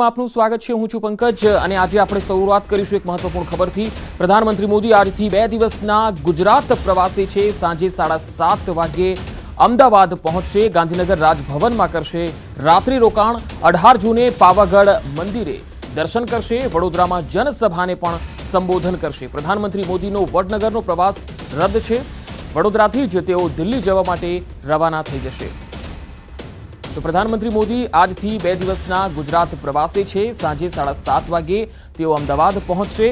આપનું સ્વાગત છે। હું છું પંકજ અને આજે આપણે શરૂઆત કરીશું એક મહત્વપૂર્ણ ખબરથી। પ્રધાનમંત્રી મોદી આજથી 2 દિવસના ગુજરાત પ્રવાસે છે। સાંજે 7:30 વાગ્યે અમદાવાદ પહોંચશે। ગાંધીનગર રાજભવનમાં કરશે રાત્રિ રોકાણ। 18 જૂને પાવાગઢ મંદિરે દર્શન કરશે। વડોદરામાં જનસભાને પણ સંબોધન કરશે। પ્રધાનમંત્રી મોદીનો વડનગરનો પ્રવાસ રદ છે। વડોદરાથી જ તેઓ દિલ્હી જવા માટે રવાના થઈ જશે। तो प्रधानमंत्री मोदी आज थी 2 दिवसना गुजरात प्रवासे छे। सांजे 7:30 वागे तेओ अमदावाद पहोंचशे।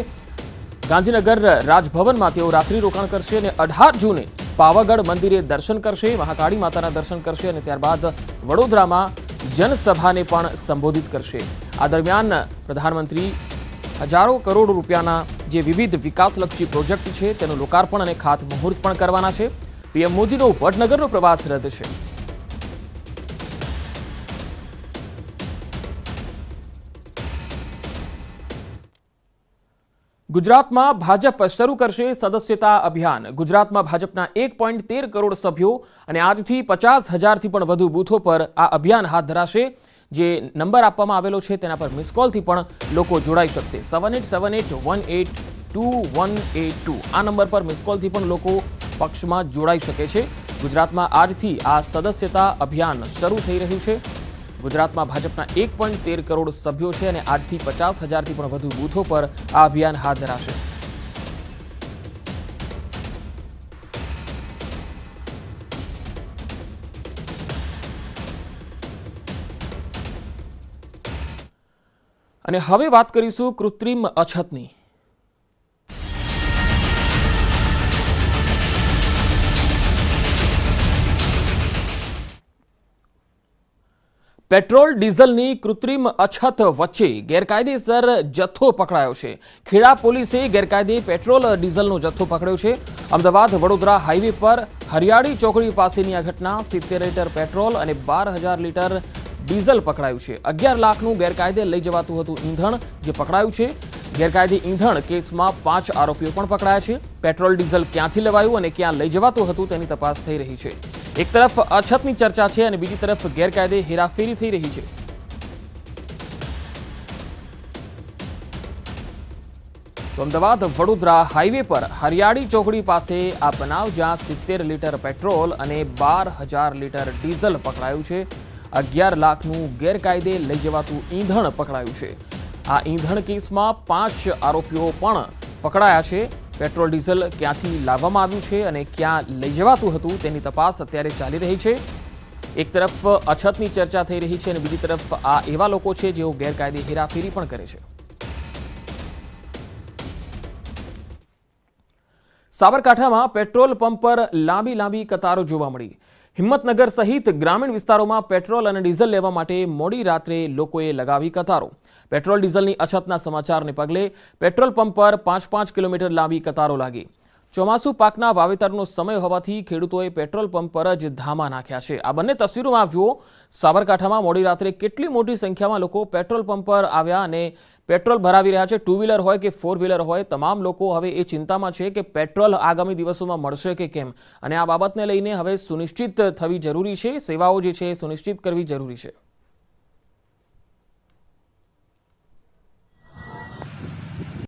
गांधीनगर राजभवन में तेओ रात्रि रोकाण करशे अने 18 जूने पावागढ़ मंदिरे दर्शन करशे। महाकाળી माताना दर्शन करशे अने त्यारबाद वडोदरामां जनसभाने पण संबोधित करशे। आ दरमियान प्रधानमंत्री हजारों करोड़ रूपियाना जे विविध विकासलक्षी प्रोजेक्ट छे तेनुं लोकार्पण अने खातमुहूर्त पण करवाना छे। पीएम मोदीनो वडनगरनो प्रवास रद छे। गुजरात में भाजप शुरू करशे सदस्यता अभियान। गुजरात में भाजपना 1.13 करोड़ सभ्यों और आज थी 50,000 थी पण वधु बूथों पर आ अभियान हाथ धराशे। जे नंबर आपवामां आवेलो छे तेना पर मिसकॉल थी पण लोको जोड़ाई शकशे। 7878182182 आ नंबर पर मिसकॉल थी पण लोको पक्ष में जोड़ाई शके छे। गुजरात में आज थी आ सदस्यता अभियान शुरू थई रह्युं छे। गुजरात में भाजपा 1.13 करोड़ सभ्यों है और आज थी 50,000 थी पण वधु बूथों पर आ अभियान हाथ धराशे। अने हवे बात करीशुं कृत्रिम अछतनी। पेट्रोल डीजलनी कृत्रिम अछत वच्चे गैरकायदेसर जत्थो पकड़ायो छे। खेड़ा पोलीसे गैरकायदे पेट्रोल डीजलनो जत्थो पकड़्यो छे। अमदावाद वडोदरा हाईवे पर हरियाड़ी चौकड़ी पासेनी आ घटना 70 लीटर पेट्रोल और 12,000 लीटर डीजल पकड़ायुं छे। 11 लाखનું गैरकायदे लई जवातुं हतुं ईंधण जे पकड़ायुं छे। गैरकायदे ईंधण केसमां 5 आरोपीओ पण पकड़ाया छे। पेट्रोल डीजल क्यांथी लेवायुं अने क्यां लई जवातुं हतुं तेनी तपास थई रही छे। एक तरफ अछतनी चर्चा है और बीजी तरफ गैरकायदे हेराफेरी थई रही है। तो अमदावाद वडोदरा हाईवे पर हरियाड़ी चौकड़ी पासे आ बनाव ज्यां 70 लीटर पेट्रोल और 12,000 लीटर डीजल पकड़ायुं छे। 11 लाखનું गैरकायदे लई जवातुं ईंधण पकड़ायुं छे। आ ईंधण केसमां 5 आरोपीओ पण पकड़ाया छे। पेट्रोल डीजल क्यांथी लाववामां आव्युं छे अने क्यां लई जवातुं हतुं तेनी तपास अत्यारे चाली रही छे। एक तरफ अछतनी चर्चा थई रही छे अने बीजी तरफ आ एवा लोको छे जेओ गैरकायदे हेराफेरी पण करे छे। साबरकांठामां पेट्रोल पंप पर लांबी लांबी कतारो जोवा मळी। हिम्मतनगर सहित ग्रामीण विस्तारों पेट्रोल और डीजल लेवा माटे मोडी रात्रे लोकोए लगावी कतारो। पेट्रोल डीजलनी अछतना समाचारने पगले पेट्रोल पंप पर 5-5 किलोमीटर लांबी कतारो लागी। ચોમાસુ પાકના વાવેતરનો સમય હોવાથી ખેડૂતોએ પેટ્રોલ પંપ પર જ ધામા નાખ્યા છે। આ બંને તસવીરોમાં આપ જુઓ। સાબરકાંઠામાં મોડી રાત્રે કેટલી મોટી સંખ્યામાં લોકો પેટ્રોલ પંપ પર આવ્યા અને પેટ્રોલ ભરાવી રહ્યા છે। 2 વ્હીલર હોય કે 4 વ્હીલર હોય, તમામ લોકો હવે એ ચિંતામાં છે કે પેટ્રોલ આગામી દિવસોમાં મળશે કે કેમ અને આ બાબતને લઈને હવે સુનિશ્ચિત થવી જરૂરી છે। સેવાઓ જે છે સુનિશ્ચિત કરવી જરૂરી છે।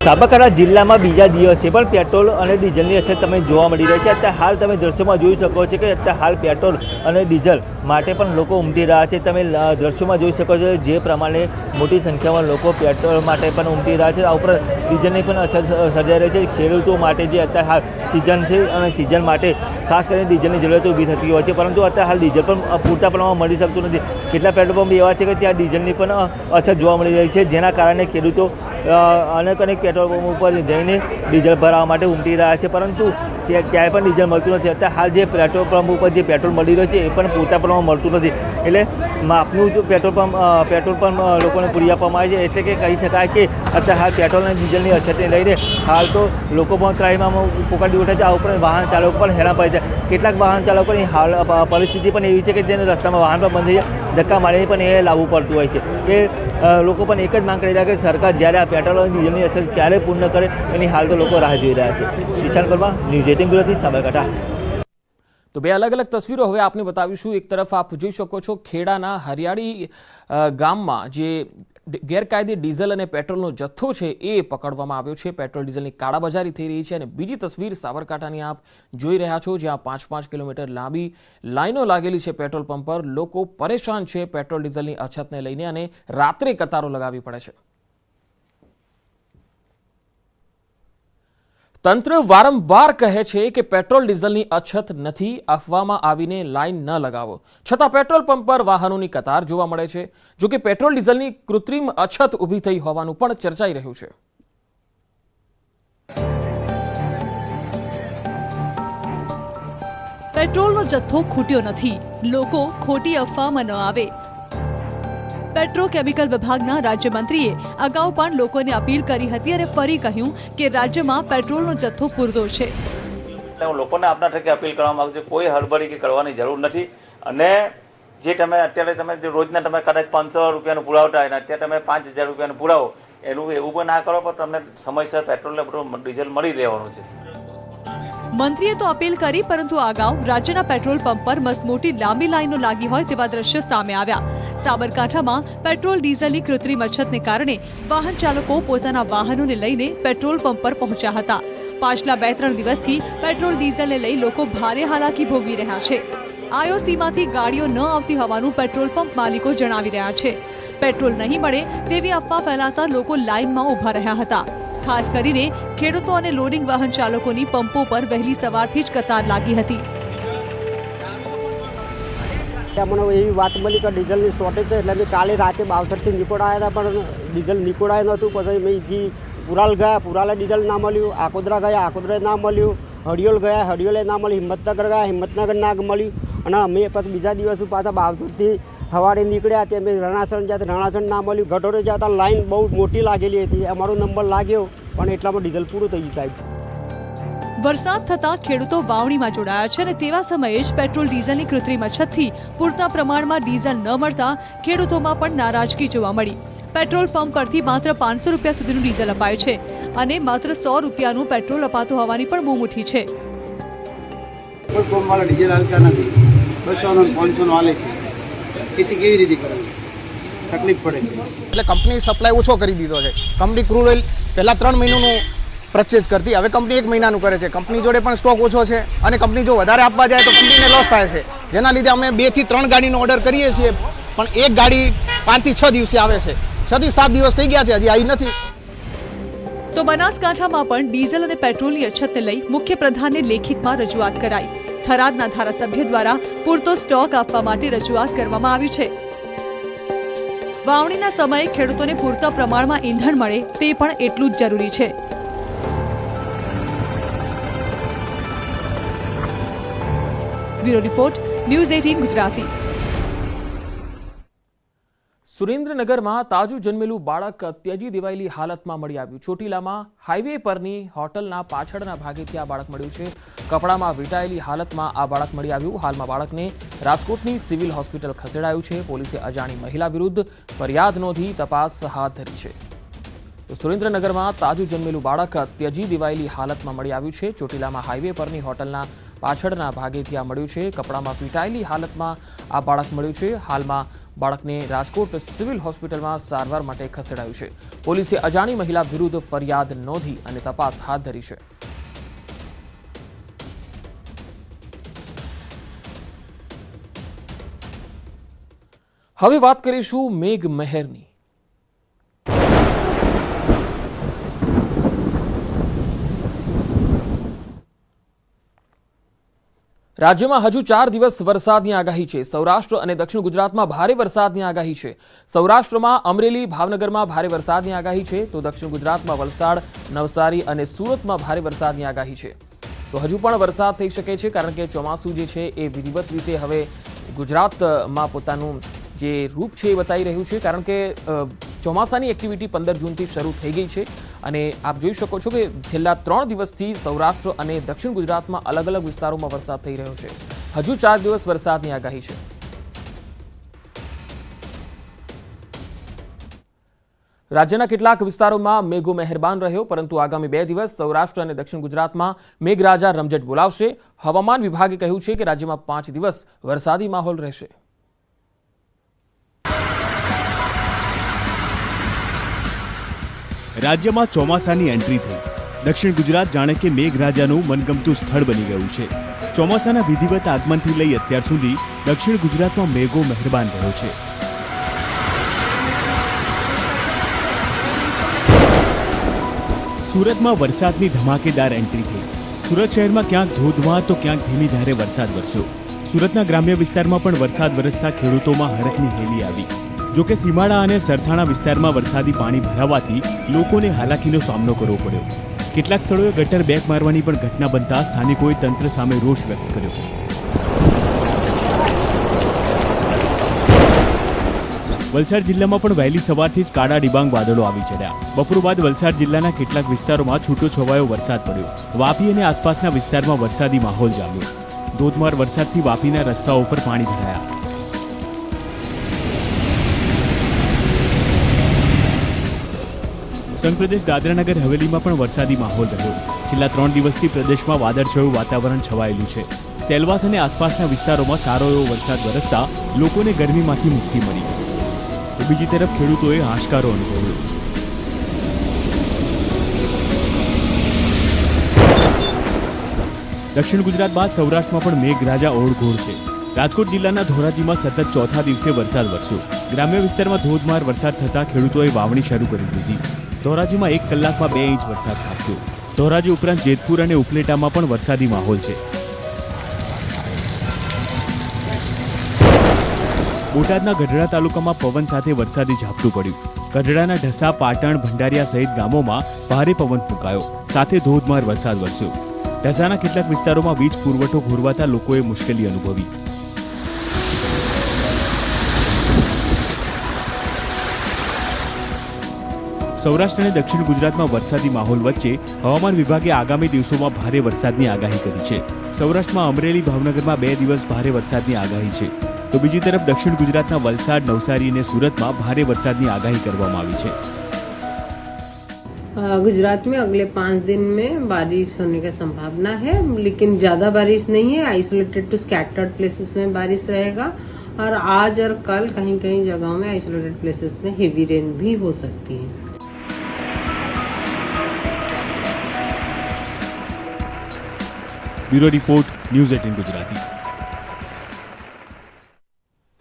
સાબરકાંઠા જિલ્લામાં બીજા દિવસે પણ પેટ્રોલ અને ડીઝલની અછત તમે જોવા મળી રહી છે। અત્યારે હાલ તમે દ્રશ્યોમાં જોઈ શકો છો કે અત્યારે હાલ પેટ્રોલ અને ડીઝલ માટે પણ લોકો ઉમટી રહ્યા છે। તમે દ્રશ્યોમાં જોઈ શકો છો જે પ્રમાણે મોટી સંખ્યામાં લોકો પેટ્રોલ માટે પણ ઉમટી રહ્યા છે। આ ઉપરાંત ડીઝલની પણ અછત સર્જાઈ રહી છે। ખેડૂતો માટે જે અત્યારે હાલ સિઝન છે અને સિઝન માટે ખાસ કરીને ડીઝલની જરૂરિયાત ઊભી થતી હોય છે, પરંતુ અત્યારે હાલ ડીઝલ પણ પૂરતા પ્રમાણમાં મળી શકતું નથી। કેટલા પેટ્રોલ પંપ એવા છે કે ત્યાં ડીઝલની પણ અછત જોવા મળી રહી છે, જેના કારણે ખેડૂતો અનેક પેટ્રોલ પંપ ઉપર જઈને ડીઝલ ભરાવવા માટે ઉમટી રહ્યા છે, પરંતુ ક્યાંય પણ ડીઝલ મળતું નથી। અત્યારે હાલ જે પેટ્રોલ પંપ ઉપર જે પેટ્રોલ મળી રહ્યું છે એ પણ પૂરતા પ્રમાણમાં મળતું નથી। એટલે માપનું જો પેટ્રોલ પંપ લોકોને પૂરી આપવામાં આવે છે। એટલે કે કહી શકાય કે અત્યારે હાલ પેટ્રોલ અને ડીઝલની અછતને લઈને હાલ તો લોકો પણ ક્રાઇમમાં પોકારી ઉઠે છે। આ ઉપરાંત વાહન ચાલકો પણ હેરાન પડે છે। કેટલાક વાહન ચાલકોની હાલ પરિસ્થિતિ પણ એવી છે કે જેને રસ્તામાં વાહન પણ બંધ થઈ જાય, ધક્કા મારીને પણ એ લાવવું પડતું હોય છે। કે લોકો પણ એક જ માંગ કરી રહ્યા કે સરકાર જ્યારે આ પેટ્રોલ અને ડીઝલની અછત ક્યારે પૂર્ણ કરે એની હાલ તો લોકો રાહ જોઈ રહ્યા છે। ઈશાન પરમાર, ન્યૂઝ 18 ગુજરાતી, સાબરકાંઠા। तो बे अलग अलग तस्वीरों हवे आपने बतावीशुं। एक तरफ आप जोई शको छो खेड़ाना हरियाड़ी गाममां जे ગેરકાયદે ડીઝલ અને પેટ્રોલનો જથ્થો છે એ પકડવામાં આવ્યો છે। પેટ્રોલ ડીઝલની કાળાબજારી થઈ રહી છે। અને બીજી તસવીર સાબરકાંઠાની આપ જોઈ રહ્યા છો, જ્યાં 5-5 કિલોમીટર લાંબી લાઈનો લાગેલી છે પેટ્રોલ પંપ પર। લોકો પરેશાન છે પેટ્રોલ ડીઝલની અછતને લઈને અને રાત્રે કતારો લગાવવી પડે છે। તંત્ર વારંવાર કહે છે કે પેટ્રોલ ડીઝલની અછત નથી, અફવામાં આવીને લાઈન ન લગાવો, છતાં પેટ્રોલ પંપ પર વાહનોની કતાર જોવા મળે છે। જો કે પેટ્રોલ ડીઝલની કૃત્રિમ અછત ઊભી થઈ હોવાનું પણ ચર્ચાઈ રહ્યું છે। પેટ્રોલનો જથ્થો ખૂટ્યો નથી, લોકો ખોટી અફવામાં ન આવે। પેટ્રોકેમિકલ વિભાગના રાજ્યમંત્રીએ અગાઉ પણ લોકોને અપીલ કરી હતી અને ફરી કહ્યું કે રાજ્યમાં પેટ્રોલનો જથ્થો પૂરતો છે। હું લોકોને આપના થકી અપીલ કરવા માંગુ છું, કોઈ હડબડી કે કરવાની જરૂર નથી। અને જે તમે અત્યારે તમે રોજના તમે કદાચ 500 રૂપિયાનું પુરાવતા હોય ને અત્યારે તમે 5000 રૂપિયાનું પુરાવો, એનું એવું પણ ના કરો, પણ તમને સમયસર પેટ્રોલ ને બધું ડીઝલ મળી રહેવાનું છે। મંત્રીએ તો અપીલ કરી, પરંતુ અગાઉ રાજ્યના પેટ્રોલ પંપ પર મસમોટી લાંબી લાઈનો લાગી હોય તેવા દ્રશ્યો સામે આવ્યા। સાબરકાંઠામાં પેટ્રોલ ડીઝલની કૃત્રિમ અછતને કારણે વાહન ચાલકો પોતાના વાહનોને લઈને પેટ્રોલ પંપ પર પહોંચ્યા હતા। પાછલા 2-3 દિવસથી પેટ્રોલ ડીઝલને લઈ લોકો ભારે હાલાકી ભોગવી રહ્યા છે। આઈઓસીમાંથી ગાડીઓ ન આવતી હોવાનું પેટ્રોલ પંપ માલિકો જણાવી રહ્યા છે। પેટ્રોલ નહીં મળે તેવી અફવા ફેલાતા લોકો લાઈનમાં ઊભા રહ્યા હતા। ખાસ કરીને ખેડૂતો અને લોડિંગ વાહન ચાલકોની પંપો પર વહેલી સવારથી જ કતાર લાગી હતી। મને એવી વાત મળી કે ડીઝલની શોર્ટેજ છે, એટલે મેં કાલે રાતે બાવસરથી નીકોડાયા હતા, પણ ડીઝલ નીકોડાયું નહોતું। પછી મેં અહીંથી પુરાલ ગયા, પુરાલે ડીઝલ ના મળ્યું। આકોદરા ગયા, આકોદરાએ ના મળ્યું। હડિયોલ ગયા, હડિયોલે ના મળ્યું। હિંમતનગર ગયા, હિંમતનગર ના મળ્યું। અને અમે પછી બીજા દિવસે પાછા બાવસરથી સવારે નીકળ્યા, તે અમે રણાસણ ગયા, રણાસણ ના મળ્યું। ગઢોરે જતા લાઈન બહુ મોટી લાગેલી હતી, અમારો નંબર લાગ્યો, પણ એટલામાં ડીઝલ પૂરું થઈ ગયું સાહેબ। વરસાદ થતા ખેડૂતો વાવણીમાં જોડાયા છે અને તેવા સમયે જ પેટ્રોલ ડીઝલની કૃત્રિમ અછતથી પૂરતા પ્રમાણમાં ડીઝલ ન મળતા ખેડૂતોમાં પણ નારાજગી જોવા મળી। પેટ્રોલ પંપ પરથી માત્ર 500 રૂપિયા સુધીનું ડીઝલ અપાય છે અને માત્ર 100 રૂપિયાનું પેટ્રોલ અપાતું હોવાની પણ બૂમ ઉઠી છે। કોઈ પંપવાળા ડીઝલ હાલતા નથી, 200 અને 500 હાલે છે, ખેતી કેવી રીતે કરવી, તકલીફ પડે છે। એટલે કંપની સપ્લાય ઓછો કરી દીધો છે। કંપની ક્રૂડ ઓઇલ પહેલાં 3 મહિનાનું પરચેઝ કરતી, હવે કંપની 1 મહિનાનું કરે છે। કંપની જોડે પણ સ્ટોક ઓછો છે અને કંપની જો વધારે આપવા જાય તો કંપનીને લોસ થાય છે, જેના લીધે અમે 2 થી 3 ગાડીનો ઓર્ડર કરીએ છીએ, પણ એક ગાડી 5 થી 6 દિવસે આવે છે। 6 થી 7 દિવસ થઈ ગયા છે, હજી આવી નથી। તો બનાસકાંઠામાં પણ ડીઝલ અને પેટ્રોલની અછતને લઈ મુખ્ય પ્રધાનને લેખિતમાં રજૂઆત કરાઈ। થરાદના ધારાસભ્ય દ્વારા પૂરતો સ્ટોક આપવા માટે રજૂઆત કરવામાં આવી છે। વાવણીના સમયે ખેડૂતોને પૂરતા પ્રમાણમાં ઈંધણ મળે તે પણ એટલું જ જરૂરી છે। Bureau report, news 18 Gujarati. સુરેન્દ્રનગરમાં તાજું જન્મેલું બાળક ત્યજી દેવાયેલી હાલતમાં મળી આવ્યું। ચોટીલામાં હાઈવે પરની હોટલના પાછળના ભાગેથી આ બાળક મળ્યું છે। કપડામાં વીંટાયેલી હાલતમાં આ બાળક મળી આવ્યું। હાલમાં બાળકને રાજકોટની સિવિલ હોસ્પિટલ ખસેડાયું છે। પોલીસે અજાણી મહિલા વિરુદ્ધ ફરિયાદ નોંધી તપાસ હાથ ધરી છે। તો સુરેન્દ્રનગરમાં તાજું જન્મેલું બાળક ત્યજી દેવાયેલી હાલતમાં મળી આવ્યું છે। ચોટીલામાં હાઈવે પરની હોટલના પાછળના ભાગેથી આ મળ્યું છે। કપડામાં વીંટાયેલી હાલતમાં આ બાળક મળ્યું છે। હાલમાં બાળકને રાજકોટ સિવિલ હોસ્પિટલમાં સારવાર માટે ખસેડાયું છે। પોલીસે અજાણી મહિલા વિરુદ્ધ ફરિયાદ નોંધી અને તપાસ હાથ ધરી છે। હવે વાત કરીશું મેઘ મહેરની। રાજ્યમાં હજુ 4 દિવસ વરસાદની આગાહી છે। સૌરાષ્ટ્ર અને દક્ષિણ ગુજરાતમાં ભારે વરસાદની આગાહી છે। સૌરાષ્ટ્રમાં અમરેલી, ભાવનગરમાં ભારે વરસાદની આગાહી છે, તો દક્ષિણ ગુજરાતમાં વલસાડ, નવસારી અને સુરતમાં ભારે વરસાદની આગાહી છે। તો હજુ પણ વરસાદ થઈ શકે છે, કારણ કે ચોમાસું જે છે એ વિધિવત રીતે હવે ગુજરાતમાં પોતાનું જે રૂપ છે એ બતાવી રહ્યું છે, કારણ કે ચોમાસાની એક્ટિવિટી 15 જૂનથી શરૂ થઈ ગઈ છે। અને આપ જોઈ શકો છો કે છેલ્લા 3 દિવસથી સૌરાષ્ટ્ર અને દક્ષિણ ગુજરાતમાં અલગ અલગ વિસ્તારોમાં વરસાદ થઈ રહ્યો છે। હજુ 4 દિવસ વરસાદની આગાહી છે। રાજ્યના કેટલાક વિસ્તારોમાં મેઘો મહેરબાન રહ્યો, પરંતુ આગામી 2 દિવસ સૌરાષ્ટ્ર અને દક્ષિણ ગુજરાતમાં મેઘરાજા રમઝટ બોલાવશે। હવામાન વિભાગે કહ્યું છે કે રાજ્યમાં 5 દિવસ વરસાદી માહોલ રહેશે। રાજ્યમાં ચોમાસાની એન્ટ્રી થઈ. દક્ષિણ ગુજરાત જાણે કે મેઘરાજાનું મનગમતું સ્થળ બની ગયું છે. ચોમાસાના વિધિવત આગમનથી લઈ અત્યાર સુધી દક્ષિણ ગુજરાતમાં મેઘો મહેરબાન રહ્યો છે. સુરતમાં વરસાદની ધમાકેદાર એન્ટ્રી થઈ. સુરત શહેરમાં ક્યાંક ધોધમાર તો ક્યાંક ધીમી ધારે વરસાદ વરસ્યો. સુરતના ગ્રામ્ય વિસ્તારમાં પણ વરસાદ વરસતા ખેડૂતોમાં હરખની હેલી આવી. જોકે સીમાડા અને સરથાણા વિસ્તારમાં વરસાદી પાણી ભરાવાથી લોકોને હાલાકીનો સામનો કરવો પડ્યો. કેટલાક સ્થળોએ ગટર બેક મારવાની પણ ઘટના બનતા સ્થાનિકોએ તંત્ર સામે રોષ વ્યક્ત કર્યો. વલસાડ જિલ્લામાં પણ વહેલી સવારથી જ કાળા ડિબાંગ વાદળો આવી ચડ્યા. બપોર બાદ વલસાડ જિલ્લાના કેટલાક વિસ્તારોમાં છૂટોછવાયો વરસાદ પડ્યો. વાપી અને આસપાસના વિસ્તારમાં વરસાદી માહોલ જામ્યો. ધોધમાર વરસાદથી વાપીના રસ્તાઓ પર પાણી ભરાયા. સંઘપ્રદેશ દાદરાનગર હવેલીમાં પણ વરસાદી માહોલ રહ્યો. છેલ્લા 3 દિવસથી પ્રદેશમાં વાદળછાયું વાતાવરણ છવાયેલું છે. સેલવાસ અને આસપાસના વિસ્તારોમાં સારો એવો વરસાદ વરસતા લોકોને ગરમીમાંથી મુક્તિ મળી. બીજી તરફ ખેડૂતોએ હાશકારો અનુભવ્યો. દક્ષિણ ગુજરાત બાદ સૌરાષ્ટ્રમાં પણ મેઘરાજા ઓળઘોળ છે. રાજકોટ જિલ્લાના ધોરાજીમાં સતત ચોથા દિવસે વરસાદ વરસ્યો. ગ્રામ્ય વિસ્તારમાં ધોધમાર વરસાદ થતાં ખેડૂતોએ વાવણી શરૂ કરી દીધી. ધોરાજીમાં 1 કલાકમાં 2 ઇંચ વરસાદ ખાબક્યો. ધોરાજી ઉપરાંત જેતપુર અને ઉપલેટામાં પણ વરસાદી માહોલ છે. બોટાદના ગઢડા તાલુકામાં પવન સાથે વરસાદી ઝાપટું પડ્યું. ગઢડાના ઢસા, પાટણ, ભંડારિયા સહિત ગામોમાં ભારે પવન ફૂંકાયો. સાથે ધોધમાર વરસાદ વરસ્યો. ઢસાના કેટલાક વિસ્તારોમાં વીજ પુરવઠો ખોરવાતા લોકોએ મુશ્કેલી અનુભવી. સૌરાષ્ટ્ર અને દક્ષિણ ગુજરાતમાં વરસાદી માહોલ વચ્ચે હવામાન વિભાગે આગામી દિવસોમાં ભારે વરસાદની આગાહી કરી છે. સૌરાષ્ટ્રમાં અમરેલી, ભાવનગરમાં 2 દિવસ ભારે વરસાદની આગાહી છે. તો બીજી તરફ દક્ષિણ ગુજરાતના વલસાડ, નવસારી અને સુરતમાં ભારે વરસાદની આગાહી કરવામાં આવી છે. गुजरात में अगले 5 दिन में बारिश होने का संभावना है, लेकिन ज्यादा बारिश नहीं है. आइसोलेटेड टू स्कैटर्ड प्लेसेस में बारिश रहेगा और आज और कल कहीं कहीं जगहों में आइसोलेटेड प्लेसेस में हेवी रेन भी हो सकती है. Bureau report, news 18 Gujarati.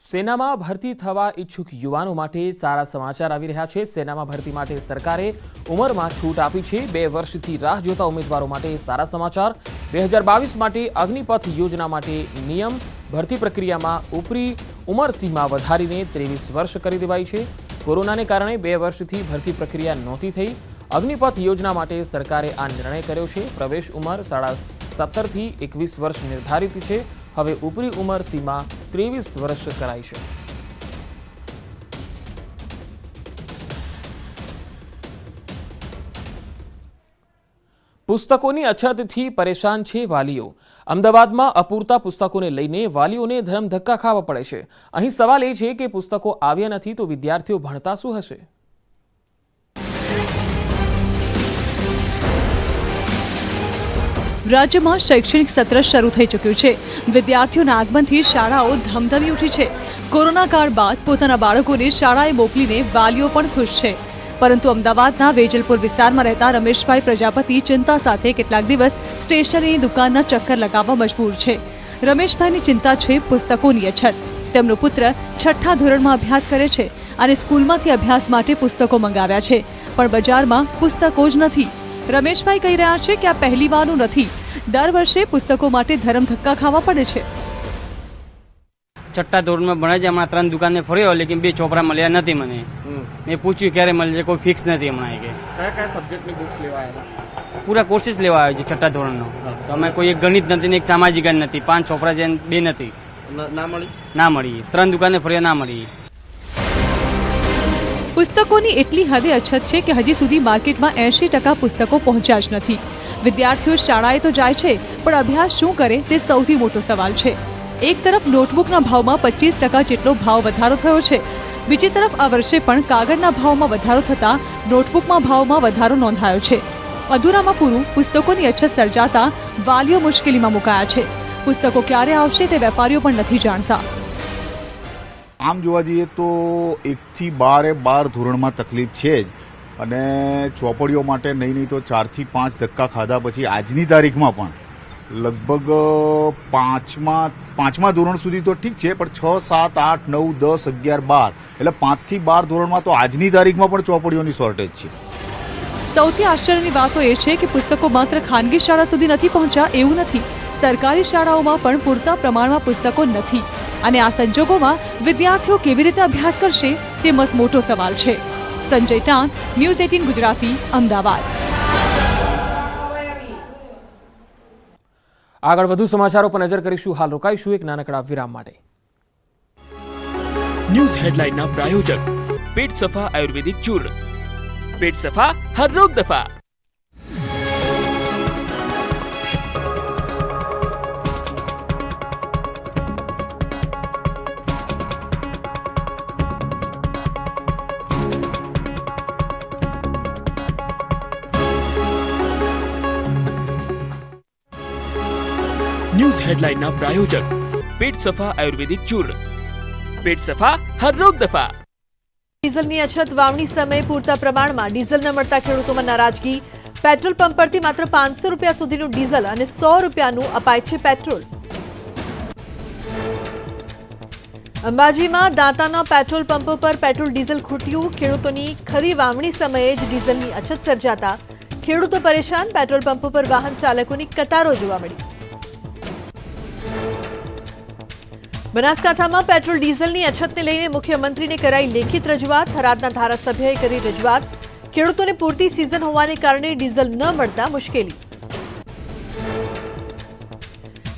સેનામાં ભરતી થવા ઈચ્છુક યુવાનો માટે સારા સમાચાર આવી રહ્યા છે. સેનામાં ભરતી માટે સરકારે ઉંમરમાં છૂટ આપી છે. 2 વર્ષથી રાહ જોતા ઉમેદવારો માટે સારા સમાચાર. 2022 માટે અગ્નિપથ યોજના માટે નિયમ ભરતી પ્રક્રિયામાં ઉપરી ઉંમર સીમા વધારીને 23 વર્ષ કરી દેવાઈ છે. કોરોનાને કારણે 2 વર્ષથી ભરતી પ્રક્રિયા નહોતી થઈ. અગ્નિપથ યોજના માટે સરકારે આ નિર્ણય કર્યો છે. પ્રવેશ ઉંમર 17 થી 21 વર્ષ નિર્ધારિત છે. હવે ઉપરી ઉંમર સીમા 23 વર્ષ કરાઈ છે. પુસ્તકોની અછતથી પરેશાન છે વાલીઓ. અમદાવાદમાં અપૂરતા પુસ્તકોને લઈને વાલીઓને ધરમધક્કા ખાવા પડે છે. અહીં સવાલ એ છે કે પુસ્તકો આવ્યા નથી તો વિદ્યાર્થીઓ ભણતા શું હશે? રાજ્યમાં શૈક્ષણિક સત્ર શરૂ થઈ ચૂક્યું છે. વિદ્યાર્થીઓના આગમનથી શાળાઓ ધમધમી ઉઠી છે. કોરોના કાળ બાદ પોતાના બાળકોને શાળાએ મોકલીને વાલીઓ પણ ખુશ છે. પરંતુ અમદાવાદના વેજલપુર વિસ્તારમાં રહેતા રમેશભાઈ પ્રજાપતિ ચિંતા સાથે કેટલાક દિવસ સ્ટેશનરીની દુકાનના ચક્કર લગાવવા મજબૂર છે. રમેશભાઈની ચિંતા છે પુસ્તકોની અછત. તેમનો પુત્ર 6ઠ્ઠા ધોરણમાં અભ્યાસ કરે છે અને સ્કૂલમાંથી અભ્યાસ માટે પુસ્તકો મંગાવ્યા છે, પણ બજારમાં પુસ્તકો જ નથી. રમેશભાઈ કહી રહ્યા છે કે આ પહેલી વારનું નથી. દર વર્ષે પુસ્તકો માટે ધરમધક્કા ખાવા પડે છે. 6ઠ્ઠા ધોરણમાં ભણે છે. હમણાં 3 દુકાને ફર્યો, લેકિન 2 ચોપડા મળ્યા નથી મને. મેં પૂછ્યું ક્યારે મળે છે, કોઈ ફિક્સ નથી હમણાં. કે કયા સબ્જેક્ટની બુક્સ લેવા આવ્યા? પૂરા કોર્સિસ લેવા આવ્યો છે 6ઠ્ઠા ધોરણનો. તો અમે કોઈ એક ગણિત નથી ને એક સામાજિક નથી. 5 ચોપડા છે, 2 નથી. ના મળી. 3 દુકાને ફર્યા, ના મળી. પુસ્તકોની એટલી હદે અછત છે કે હજી સુધી માર્કેટમાં 80% પુસ્તકો પહોંચ્યા જ નથી. વિદ્યાર્થીઓ શાળાએ તો જાય છે, પણ અભ્યાસ શું કરે તે સૌથી મોટો સવાલ છે. એક તરફ નોટબુકના ભાવમાં 25% જેટલો ભાવ વધારો થયો છે. બીજી તરફ આ વર્ષે પણ કાગળના ભાવમાં વધારો થતાં નોટબુકમાં ભાવમાં વધારો નોંધાયો છે. અધૂરામાં પૂરું પુસ્તકોની અછત સર્જાતા વાલીઓ મુશ્કેલીમાં મુકાયા છે. પુસ્તકો ક્યારે આવશે તે વેપારીઓ પણ નથી જાણતા. આમ જોવા જઈએ તો 1 થી 12 ધોરણમાં તકલીફ છે જ, અને ચોપડીઓ માટે નહીં તો 4 થી 5 ધક્કા ખાધા પછી આજની તારીખમાં પણ લગભગ પાંચમા ધોરણ સુધી તો ઠીક છે, પણ 6, 7, 8, 9, 10, 11, 12 એટલે 5 થી 12 ધોરણમાં તો આજની તારીખમાં પણ ચોપડીઓની શોર્ટેજ છે. સૌથી આશ્ચર્યની વાત તો એ છે કે પુસ્તકો માત્ર ખાનગી શાળા સુધી નથી પહોંચ્યા એવું નથી. સરકારી શાળાઓમાં પણ પૂરતા પ્રમાણમાં પુસ્તકો નથી અને આ સંજોગોમાં વિદ્યાર્થીઓ કેવી રીતે અભ્યાસ કરશે તે મસમોટો સવાલ છે. સંજય ટાંક, ન્યૂઝ 18 ગુજરાતી, અમદાવાદ. આગળ વધુ સમાચારો પર નજર કરીશું. હાલ રોકાઈશું એક નાનકડા વિરામ માટે. ન્યૂઝ હેડલાઇનના પ્રાયોજક પેટ સફા આયુર્વેદિક ચૂર્ણ. पेट सफा हर रोग दफा. न्यूज हेडलाइन ना प्रायोजक पेट सफा आयुर्वेदिक चूर्ण. पेट सफा हर रोग दफा. ડીઝલની અછત, વાવણી સમયે પૂરતા પ્રમાણમાં ડીઝલ ન મળતા ખેડૂતોમાં નારાજગી. પેટ્રોલ પંપ પરથી માત્ર 500 રૂપિયા સુધીનું ડીઝલ અને 100 રૂપિયાનું અપાય છે પેટ્રોલ. અંબાજીમાં દાંતાના પેટ્રોલ પંપો પર પેટ્રોલ ડીઝલ ખૂટ્યું. ખેડૂતોની ખરી વાવણી સમયે જ ડીઝલની અછત સર્જાતા ખેડૂતો પરેશાન. પેટ્રોલ પંપો પર વાહન ચાલકોની કતારો જોવા મળી. બનાસકાંઠામાં પેટ્રોલ ડીઝલની અછતને લઈને મુખ્યમંત્રીને કરાઈ લેખિત રજૂઆત. થરાદના ધારાસભ્યએ કરી રજૂઆત. ખેડૂતોને પૂરતી સિઝન હોવાને કારણે ડીઝલ ન મળતા મુશ્કેલી.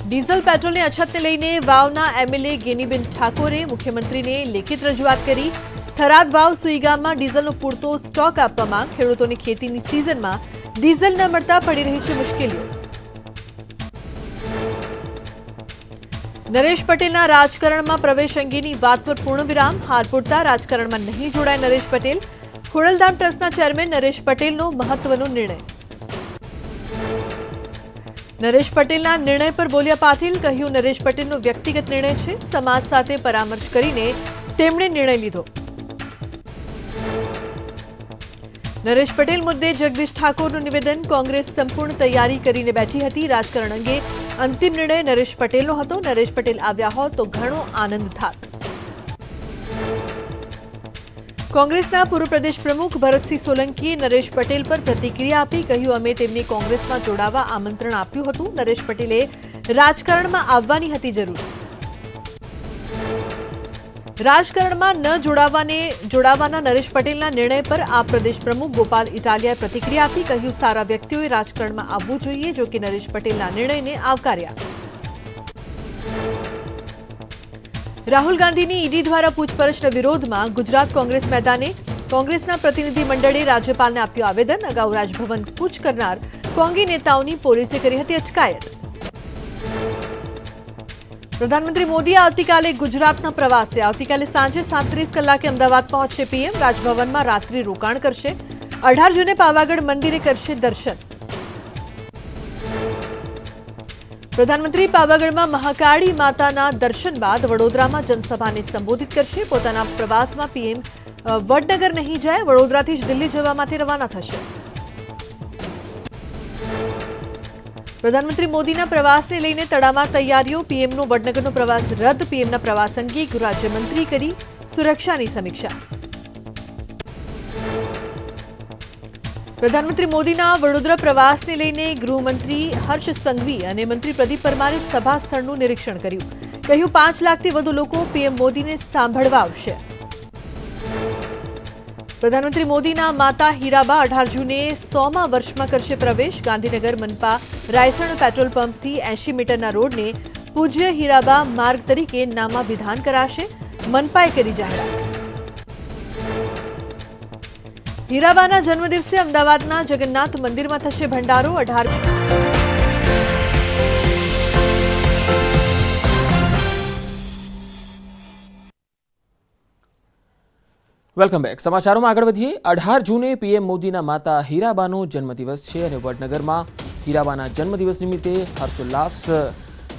ડીઝલ પેટ્રોલની અછતને લઈને વાવના એમએલએ ગેનીબેન ઠાકોરે મુખ્યમંત્રીને લેખિત રજૂઆત કરી. થરાદ વાવ સુઈગામમાં ડીઝલનો પૂરતો સ્ટોક આપવા માંગ. ખેડૂતોની ખેતીની સિઝનમાં ડીઝલ ન મળતા પડી રહી છે મુશ્કેલીઓ. નરેશ પટેલના રાજકારણમાં પ્રવેશ અંગેની વાત પર પૂર્ણ વિરામ. હાર પૂરતા રાજકારણમાં નહીં જોડાય નરેશ પટેલ. ખોડલધામ ટ્રસ્ટના ચેરમેન નરેશ પટેલનો મહત્વનો નિર્ણય. નરેશ પટેલના નિર્ણય પર બોલ્યા પાટીલ. કહ્યું નરેશ પટેલનો વ્યક્તિગત નિર્ણય છે. સમાજ સાથે પરામર્શ કરીને તેમણે નિર્ણય લીધો. નરેશ પટેલ મુદ્દે જગદીશ ઠાકોરનું નિવેદન. કોંગ્રેસ સંપૂર્ણ તૈયારી કરીને બેઠી હતી. રાજકારણ અંગે અંતિમ નિર્ણય નરેશ પટેલનો હતો. નરેશ પટેલ આવ્યા હોત તો ઘણો આનંદ થાત. કોંગ્રેસના પૂર્વ પ્રદેશ પ્રમુખ ભરતસિંહ સોલંકીએ નરેશ પટેલ પર પ્રતિક્રિયા આપી. કહ્યું અમે તેમને કોંગ્રેસમાં જોડાવા આમંત્રણ આપ્યું હતું. નરેશ પટેલે રાજકારણમાં આવવાની હતી જરૂર. રાજકારણમાં ન જોડાવાના નરેશ પટેલના નિર્ણય પર આ પ્રદેશ પ્રમુખ ગોપાલ ઇટાલિયાએ પ્રતિક્રિયા આપી. કહ્યું સારા વ્યક્તિઓએ રાજકારણમાં આવવું જોઈએ. જો કે નરેશ પટેલના નિર્ણયને આવકાર્યા. રાહુલ ગાંધીની ઈડી દ્વારા પૂછપરછના વિરોધમાં ગુજરાત કોંગ્રેસ મેદાને. કોંગ્રેસના પ્રતિનિધિ મંડળે રાજ્યપાલને આપ્યું આવેદન. અગાઉ રાજભવન કૂચ કરનાર કોંગી નેતાઓની પોલીસે કરી હતી અટકાયત. પ્રધાનમંત્રી મોદી આવતીકાલે ગુજરાતના પ્રવાસે. આવતીકાલે સાંજે 7:30 કલાકે અમદાવાદ પહોંચશે પીએમ. રાજભવનમાં રાત્રિ રોકાણ કરશે. 18 જૂને પાવાગઢ મંદિરે કરશે દર્શન. પ્રધાનમંત્રી પાવાગઢમાં મહાકાળી માતાના દર્શન બાદ વડોદરામાં જનસભાને સંબોધિત કરશે. પોતાના પ્રવાસમાં પીએમ વડનગર નહીં જાય. વડોદરાથી જ દિલ્હી જવા માટે રવાના થશે. પ્રધાનમંત્રી મોદીના પ્રવાસને લઈને તડામાર તૈયારીઓ. પીએમનો વડનગરનો પ્રવાસ રદ. પીએમના પ્રવાસ અંગે ગૃહ રાજ્યમંત્રી કરી સુરક્ષાની સમીક્ષા. પ્રધાનમંત્રી મોદીના વડોદરા પ્રવાસને લઈને ગૃહમંત્રી હર્ષ સંઘવી અને મંત્રી પ્રદીપ પરમારે સભા સ્થળનું નિરીક્ષણ કર્યું. કહ્યું 5 લાખથી વધુ લોકો પીએમ મોદીને સાંભળવા આવશે. પ્રધાનમંત્રી મોદીના માતા હીરાબા 18 જૂને 100મા વર્ષમાં કરશે પ્રવેશ. ગાંધીનગર મનપા રાયસણ પેટ્રોલ પંપથી 80 મીટરના રોડને પૂજ્ય હીરાબા માર્ગ તરીકે નામાભિધાન કરાશે. મનપાએ કરી જાહેરાત. હીરાબાના જન્મદિવસે અમદાવાદના જગન્નાથ મંદિરમાં થશે ભંડારો. 18 વેલકમ બેક. સમાચારોમાં આગળ વધીએ. 18 જૂને પીએમ મોદીના માતા હીરાબાનો જન્મદિવસ છે અને વડનગરમાં હીરાબાના જન્મદિવસ નિમિત્તે હર્ષોલ્લાસ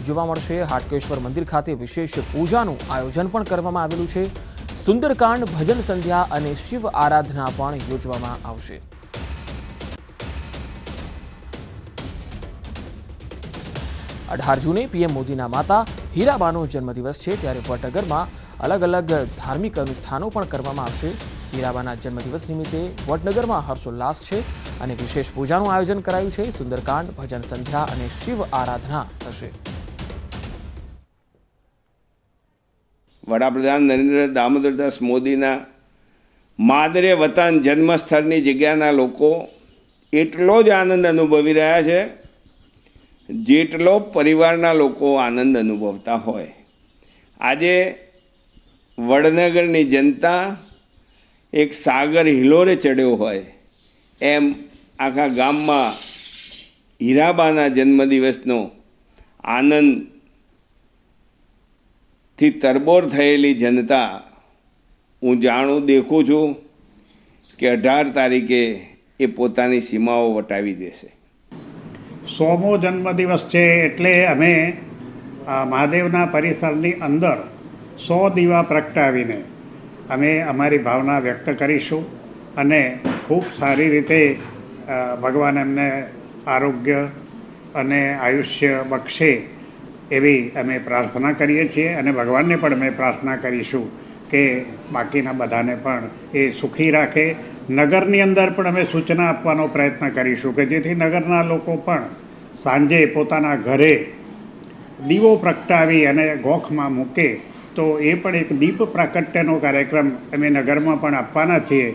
જોવા મળશે. હાટકેશ્વર મંદિર ખાતે વિશેષ પૂજાનું આયોજન પણ કરવામાં આવેલું છે. સુંદરકાંડ, ભજન સંધ્યા અને શિવ આરાધના પણ યોજવામાં આવશે. જૂને પીએમ મોદીના માતા હીરાબાનો જન્મદિવસ છે, ત્યારે વડનગરમાં અલગ અલગ ધાર્મિક અનુષ્ઠાનો પણ કરવામાં આવશે. હીરાબાના જન્મદિવસ નિમિત્તે વડનગરમાં હર્ષોલ્લાસ છે અને વિશેષ પૂજાનું આયોજન કરાયું છે. સુંદરકાંડ, ભજન સંધ્યા અને શિવ આરાધના થશે. વડાપ્રધાન નરેન્દ્ર દામોદરદાસ મોદીના માદરે વતન જન્મસ્થળની જગ્યાના લોકો એટલો જ આનંદ અનુભવી રહ્યા છે જેટલો પરિવારના લોકો આનંદ અનુભવતા હોય. આજે વડનગરની જનતા એક સાગર હિલોરે ચડ્યો હોય એમ આખા ગામમાં હીરાબાના જન્મદિવસનો આનંદથી તરબોળ થયેલી જનતા હું જાણું દેખું છું કે 18 તારીખે એ પોતાની સીમાઓ વટાવી દેશે. 100મો જન્મદિવસ છે એટલે અમે મહાદેવના પરિસરની અંદર 100 દીવા પ્રગટાવીને અમે અમારી ભાવના વ્યક્ત કરીશું અને ખૂબ સારી રીતે ભગવાન એમને આરોગ્ય અને આયુષ્ય બક્ષે એવી અમે પ્રાર્થના કરીએ છીએ અને ભગવાનને પણ અમે પ્રાર્થના કરીશું કે બાકીના બધાને પણ એ સુખી રાખે. નગરની અંદર પણ અમે સૂચના આપવાનો પ્રયત્ન કરીશું કે જેથી નગરના લોકો પણ સાંજે પોતાના ઘરે દીવો પ્રગટાવી અને ગોખમાં મૂકે તો એ પણ એક દીપ પ્રાકટ્યનો કાર્યક્રમ અમે નગરમાં પણ આપવાના છીએ.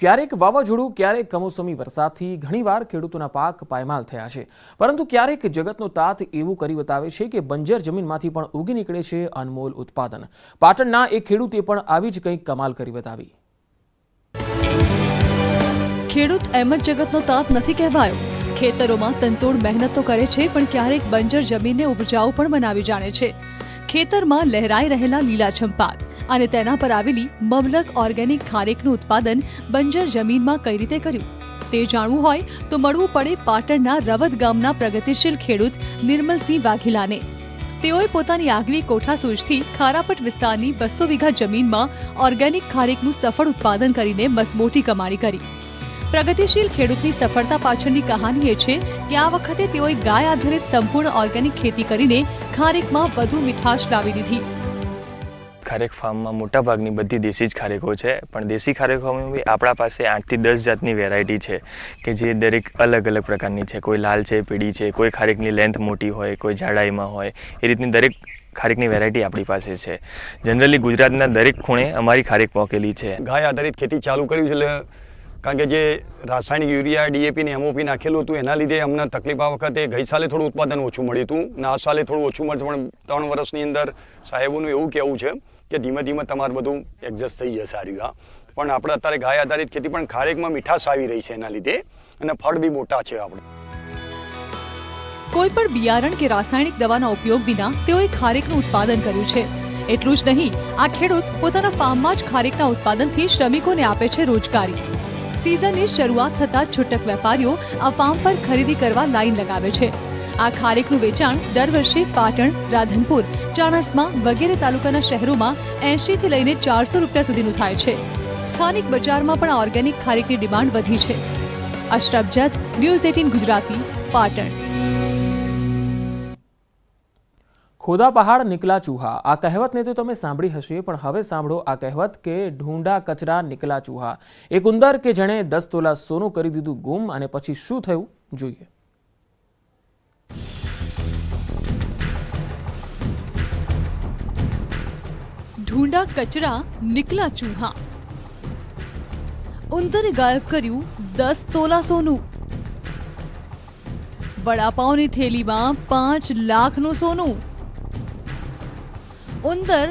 ક્યારેક વાવાઝોડું, ક્યારેક કમોસમી વરસાદથી ઘણીવાર ખેડૂતોના પાક પાયમાલ થયા છે, પરંતુ ક્યારેક જગતનો તાત એવું કરી બતાવે છે કે બંજર જમીનમાંથી પણ ઉગી નીકળે છે અનમોલ ઉત્પાદન. પાટણના એક ખેડૂતે પણ આવી જ કંઈક કમાલ કરી બતાવી. ખેડૂત એમ જ જગતનો તાત નથી કહેવાયો. ખેતરોમાં તનતોડ મહેનત તો કરે છે, પણ ક્યારેક બંજર જમીનને ઉપજાઉ પણ બનાવી જાણે છે. ખેતરમાં લહેરાઈ રહેલા લીલાછમ પાક અને તેના પર આવેલી મબલક ઓર્ગેનિક ખારેકનું ઉત્પાદન બંજર જમીનમાં કઈ રીતે કર્યું તે જાણવું હોય તો મળવું પડે પાટણના રવદ ગામના પ્રગતિશીલ ખેડૂત નિર્મલસિંહ વાઘેલાને. તેઓએ પોતાની આગવી કોઠાસૂઝથી ખારાપટ વિસ્તારની 200 વીઘા જમીનમાં ઓર્ગેનિક ખારેકનું સફળ ઉત્પાદન કરીને મસમોટી કમાણી કરી. પ્રગતિશીલ ખેડૂતની સફળતા પાછળની કહાની એ છે કે આ વખતે તેઓએ ગાય આધારિત સંપૂર્ણ ઓર્ગેનિક ખેતી કરીને ખારેકમાં વધુ મીઠાશ લાવી દીધી. ખારેક ફાર્મમાં મોટાભાગની બધી દેશી જ ખારેકો છે, પણ દેશી ખારેકોમાં બી આપણા પાસે 8 થી 10 જાતની વેરાયટી છે કે જે દરેક અલગ અલગ પ્રકારની છે. કોઈ લાલ છે, પીળી છે, કોઈ ખારેકની લેન્થ મોટી હોય, કોઈ જાડાઈમાં હોય, એ રીતની દરેક ખારેકની વેરાયટી આપણી પાસે છે. જનરલી ગુજરાતના દરેક ખૂણે અમારી ખારેક પોકેલી છે. ગાય આધારિત ખેતી ચાલુ કર્યું છે એટલે કારણ કે જે રાસાયણિક યુરિયા, ડીએપી ને એમઓપી નાખેલું હતું એના લીધે અમને તકલીફ આ વખતે ગઈ સાલે થોડું ઉત્પાદન ઓછું મળ્યું હતું ને આ સાલે થોડું ઓછું મળશે, પણ 3 વર્ષની અંદર સાહેબોનું એવું કહેવું છે કે ધીમે ધીમે તમારું બધું એડજસ્ટ થઈ જશે. સારું. પણ આપણે અત્યારે ગાય આધારિત ખેતી પણ ખારેકમાં મીઠાશ આવી રહી છે એના લીધે અને ફળ બી મોટા છે. આપણે કોઈ પણ બિયારણ કે રાસાયણિક દવાના ઉપયોગ વિના તેઓએ ખારેકનું ઉત્પાદન કર્યું છે. એટલું જ નહીં, આ ખેડૂત પોતાના ફાર્મમાં જ ખારેકના ઉત્પાદનથી શ્રમિકોને આપે છે રોજગારી. સિઝનની શરૂઆત થતાં છૂટક વેપારીઓ આ ફાર્મ પર ખરીદી કરવા લાઈન લગાવે છે. આ ખારેકનું વેચાણ દર વર્ષે પાટણ, રાધનપુર, ચાણસ્મા વગેરે તાલુકાના શહેરોમાં 80 થી લઈને 400 રૂપિયા સુધીનું થાય છે. સ્થાનિક બજારમાં પણ આ ઓર્ગેનિક ખારેકની ડિમાન્ડ વધી છે. અશરફ જત, ન્યૂઝ 18 ગુજરાતી, પાટણ. ખોદા પહાડ નિકલા ચૂહા. આ કહેવતને તો તમે સાંભળી હશે, પણ હવે સાંભળો આ કહેવત કે ઢૂંઢા કચરા નિકલા ચૂહા. એક ઉંદર કે જેણે 10 તોલા સોનું કરી દીધું ગુમ, અને પછી શું થયું જોઈએ. ઢૂંઢા કચરા નિકલા ચૂહા. ઉંદરે ગાયબ કર્યું 10 તોલા સોનું. વડાપાઉની થેલીમાં 5 લાખનું સોનું. ઉંદર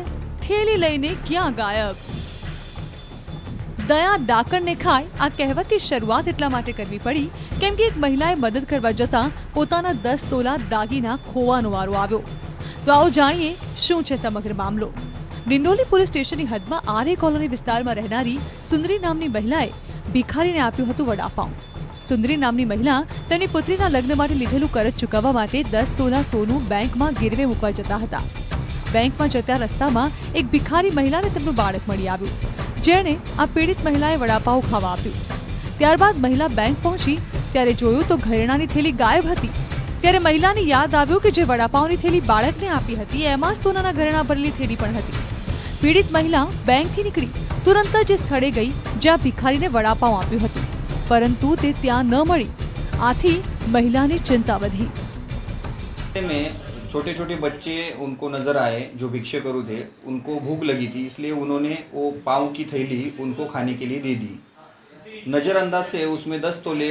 થેલી લઈને ક્યાં ગાયબ. દયા ડાકણને ખાય. આ કહેવતની શરૂઆત એટલા માટે કરવી પડી કેમ કે એક મહિલાએ મદદ કરવા જતા પોતાના 10 તોલા દાગીના ખોવાનો વારો આવ્યો. તો આવો જાણીએ શું છે સમગ્ર મામલો. ડિંડોલી પોલીસ સ્ટેશનની હદમાં આરે કોલોની વિસ્તારમાં રહેનારી સુંદરી નામની મહિલાએ ભિખારીને આપ્યું હતું વડાપાઉં. સુંદરી નામની મહિલા તેની પુત્રીના લગ્ન માટે લીધેલું કરજ ચૂકવવા માટે 10 તોલા સોનું બેંકમાં ગીરવે મૂકવા જતા હતા. બેંકમાં જતા રસ્તામાં એક ભિખારી મહિલાને તેમનું બાળક મળી આવ્યું, જેણે આ પીડિત મહિલાએ વડાપાઉં ખાવા આપ્યું. ત્યારબાદ મહિલા બેંક પહોંચી ત્યારે જોયું તો ઘરેણાની થેલી ગાયબ હતી. ત્યારે મહિલાને યાદ આવ્યું કે જે વડાપાઉંની થેલી બાળકને આપી હતી એમાં સોનાના ઘરેણા ભરેલી થેલી પણ હતી. પીડિત મહિલા બેંકથી નીકળી તુરંત જ એ સ્થળે ગઈ જ્યાં ભિખારીને વડાપાઉં આપ્યું હતું, પરંતુ તે ત્યાં ન મળી. आथी महिला ने चिंता बढ़ी। में छोटे छोटे बच्चे उनको नज़र आए जो भिक्षे करू थे, उनको भूख लगी थी, इसलिए उन्होंने वो पाव की थैली उनको खाने के लिए दे दी। नज़रअंदाज से उसमें 10 तोले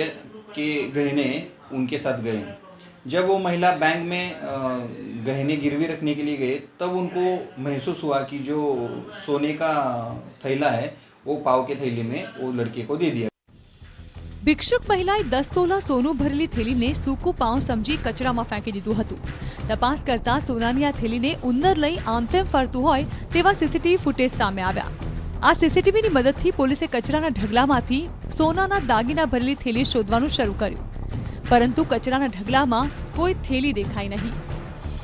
के गहने उनके साथ गए। जब वो महिला बैंक में गहने गिरवी रखने के लिए गए तब उनको महसूस हुआ कि जो सोने का थैला है वो पाव के थैली में वो लड़के को दे दिया। भिक्षुक महिलाए 10 तोला सोनू भरेली थैलीने सूकू पाव समझी कचरामां फेंकी दीधुं हतुं। तपास करता सोनानी आ थैलीने उंदर लई आमतेम फरતું હોય તેવા સીસીટીવી ફૂટેજ સામે આવ્યા। આ સીસીટીવીની મદદથી પોલીસે કચરાના ઢગલામાંથી સોનાના દાગીના ભરેલી થેલી શોધવાનું શરૂ કર્યું, પરંતુ કચરાના ઢગલામાં કોઈ થેલી દેખાઈ નહીં।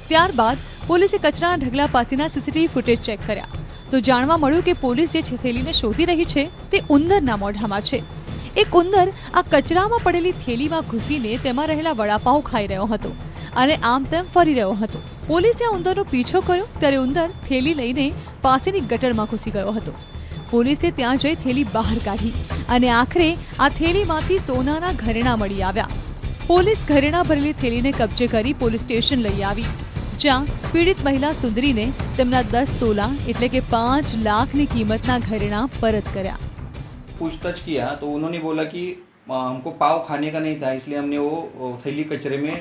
ત્યારબાદ પોલીસે કચરાના ઢગલા પાસેના સીસીટીવી ફૂટેજ ચેક કર્યા તો જાણવા મળ્યું કે પોલીસ જે થેલીને શોધી રહી છે તે ઉંદરના મોઢામાં છે। एक उंदर आ कचरामां पड़ेली थेलीमां घुसीने तेमां रहेला वडापाव खाई रह्यो हतो अने आम तेम फरी रह्यो हतो। पोलीसे उंदरनो पीछो कर्यो त्यारे उंदर थेली लईने पासेनी गटरमां घुसी गयो हतो। पोलीसे त्यां जई थेली बहार काढी अने आखरे आ थेलीमांथी सोनाना घरेणां मळी आव्या। पोलीस घरेणां भरेली थेलीने कब्जे करी पोलीस स्टेशन लई आवी, ज्यां पीड़ित महिला सुंदरीने तेमना 10 तोला एटले के 5 लाखनी कीमतना घरेणां परत कर्या। पूछताछ किया तो उन्होंने बोला कि हमको पाव खाने का नहीं था, इसलिए हमने वो थैली कचरे में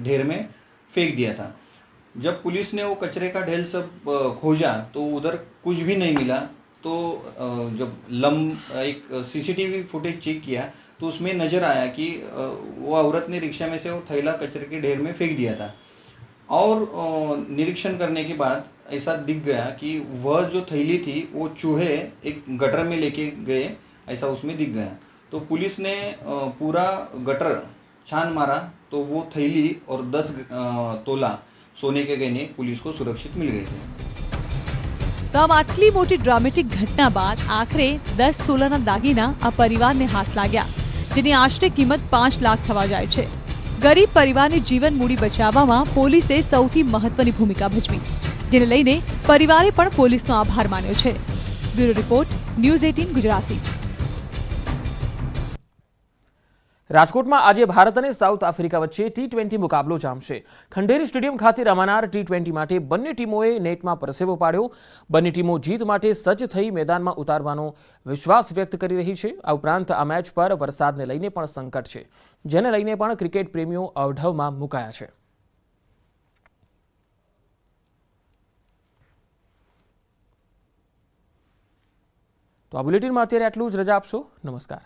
ढेर में फेंक दिया था। जब पुलिस ने वो कचरे का ढेर सब खोजा तो उधर कुछ भी नहीं मिला। तो जब एक सीसीटीवी फुटेज चेक किया तो उसमें नज़र आया कि वो औरत ने रिक्शा में से वो थैला कचरे के ढेर में फेंक दिया था। और निरीक्षण करने के बाद ऐसा दिख गया कि वह जो थैली थी वो चूहे एक गटर में लेके गए, ऐसा उसमें दिख गया। तो पुलिस ने पूरा गटर छान मारा तो वो थैली और 10 तोला सोने के गहने पुलिस को सुरक्षित मिल गए थे। तो आम आटली मोटी ड्रामेटिक घटना बाद आखरे 10 तोलाना दागीना आ परिवारने हाथ लाग्या, जेनी आश्रे कीमत 5 लाख थवा जाय छे। गरीब परिवारनी जीवन मूडी बचाववामां पोलीसे सौथी महत्वनी भूमिका भजवी, जेने लईने परिवारे पण पोलीसनो आभार मान्यो छे। Bureau report, news 18 Gujarati. રાજકોટમાં આજે ભારત અને સાઉથ આફ્રિકા વચ્ચે T20 મુકાબલો જામશે। ખંડેરી સ્ટેડિયમ ખાતે રમાનાર T20 માટે બંને ટીમોએ નેટમાં પરસેવો પાડ્યો। બંને ટીમો જીત માટે સજ્જ થઈ મેદાનમાં ઉતારવાનો વિશ્વાસ વ્યક્ત કરી રહી છે। આ ઉપરાંત આ મેચ પર વરસાદને લઈને પણ સંકટ છે, જેને લઈને પણ ક્રિકેટ પ્રેમીઓ અવઢવમાં મુકાયા છે। તો આ બુલેટિનમાં અત્યારે આટલું જ, રજા આપશો। નમસ્કાર।